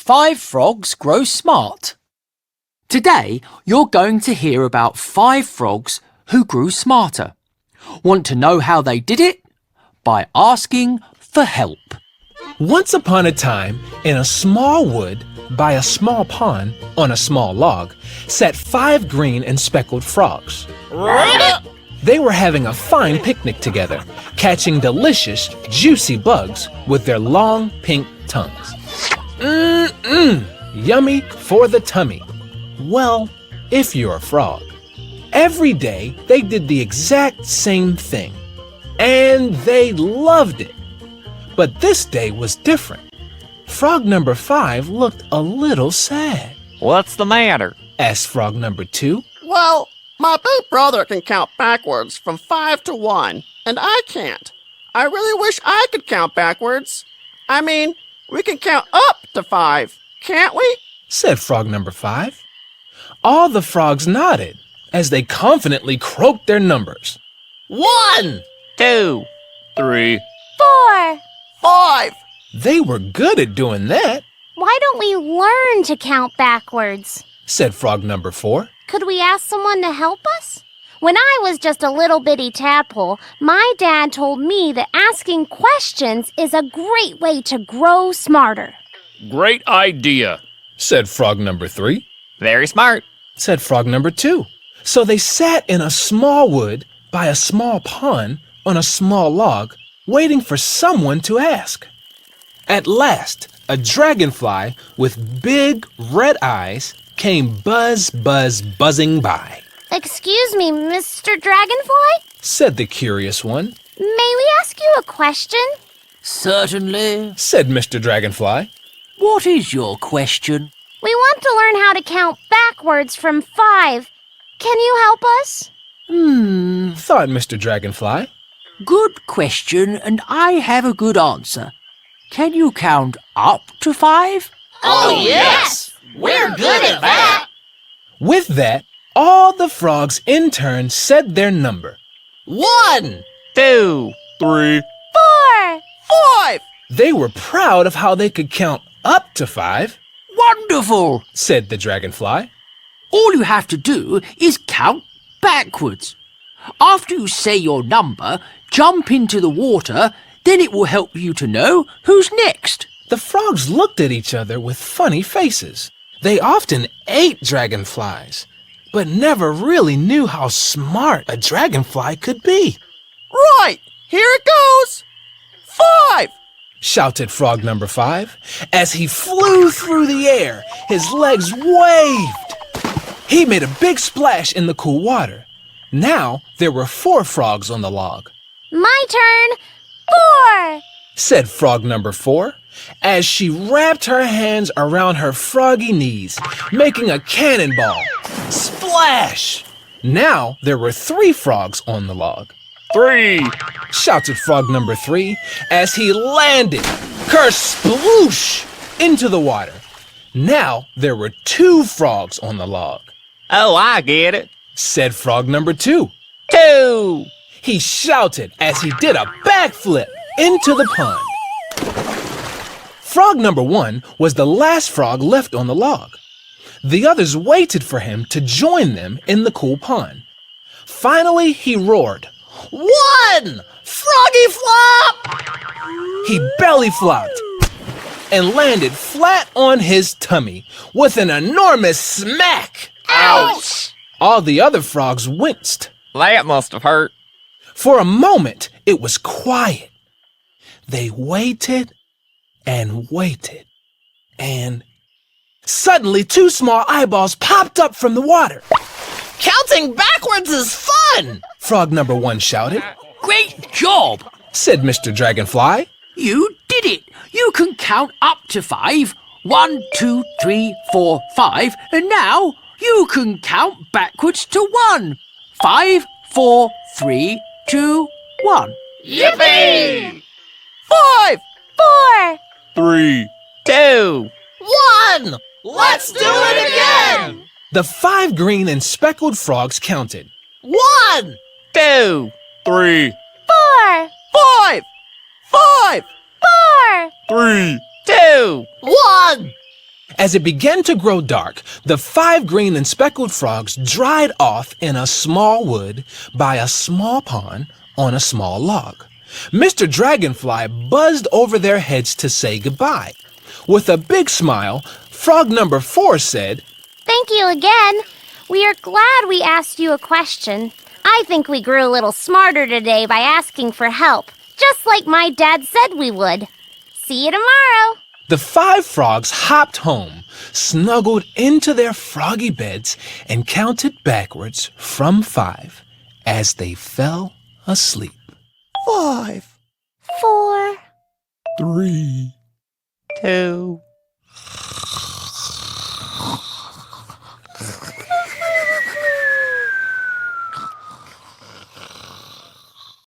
5 frogs grow smart? Today, you're going to hear about 5 frogs who grew smarter. Want to know how they did it? By asking for help. Once upon a time, in a small wood, by a small pond, on a small log, sat 5 green and speckled frogs. They were having a fine picnic together, catching delicious, juicy bugs with their long, pink tongues. Yummy for the tummy. Well, if you're a frog. Every day, they did the exact same thing, and they loved it. But this day was different. Frog number 5 looked a little sad. What's the matter? Asked frog number 2. Well, my big brother can count backwards from 5 to 1, and I can't. I really wish I could count backwards. I mean, we can count up to 5, can't we? Said frog number 5. All the frogs nodded as they confidently croaked their numbers. 1, 2, 3. 4. 5. They were good at doing that, Why don't we learn to count backwards? said frog number 4. Could we ask someone to help us? When I was just a little bitty tadpole, my dad told me that asking questions is a great way to grow smarter. Great idea. Said frog number 3. Very smart. Said frog number 2. So they sat in a small wood by a small pond on a small log, waiting for someone to ask. At last, a dragonfly with big red eyes came buzzing by. Excuse me, Mr. Dragonfly? Said the curious one. May we ask you a question? Certainly. Said Mr. Dragonfly. What is your question? We want to learn how to count backwards from 5. Can you help us? Thought Mr. Dragonfly. Good question, and I have a good answer. Can you count up to 5? Oh, yes! We're good at that! With that, all the frogs in turn said their number. 1, 2, 3. 4. 5. They were proud of how they could count up to 5, Wonderful! said the dragonfly. All you have to do is count backwards. After you say your number, jump into the water, then it will help you to know who's next. The frogs looked at each other with funny faces. They often ate dragonflies, but never really knew how smart a dragonfly could be. Right! Here it goes! 5! Shouted frog number 5 as he flew through the air. His legs waved. He made a big splash in the cool water. Now there were 4 frogs on the log. My turn. 4. Said frog number 4 as she wrapped her hands around her froggy knees, making a cannonball. Splash! Now there were 3 frogs on the log. 3. Shouted frog number 3 as he landed, kersploosh, into the water. Now there were 2 frogs on the log. Oh, I get it. Said frog number 2. 2. He shouted as he did a backflip into the pond. Frog number 1 was the last frog left on the log. The others waited for him to join them in the cool pond. Finally, he roared, 1! Froggy flop! He belly flopped and landed flat on his tummy with an enormous smack. Ouch! All the other frogs winced. That must have hurt. For a moment, it was quiet. They waited and waited, and suddenly 2 small eyeballs popped up from the water. Counting backwards is fun! Frog number 1 shouted. Great job! Said Mr. Dragonfly. You did it! You can count up to 5. 1, 2, 3, 4, 5. And now you can count backwards to 1. 5, 4, 3, 2, 1. Yippee! 5! 4. 3. 2. 1! Let's do it again! The 5 green and speckled frogs counted. 1! 2. 3. 4. 5! 5! 4. 3. 2. 1! As it began to grow dark, the 5 green and speckled frogs dried off in a small wood by a small pond on a small log. Mr. Dragonfly buzzed over their heads to say goodbye. With a big smile, frog number 4 said, Thank you again. We are glad we asked you a question. I think we grew a little smarter today by asking for help, just like my dad said we would. See you tomorrow. The 5 frogs hopped home, snuggled into their froggy beds, and counted backwards from 5 as they fell asleep. 5, 4, 3, 2,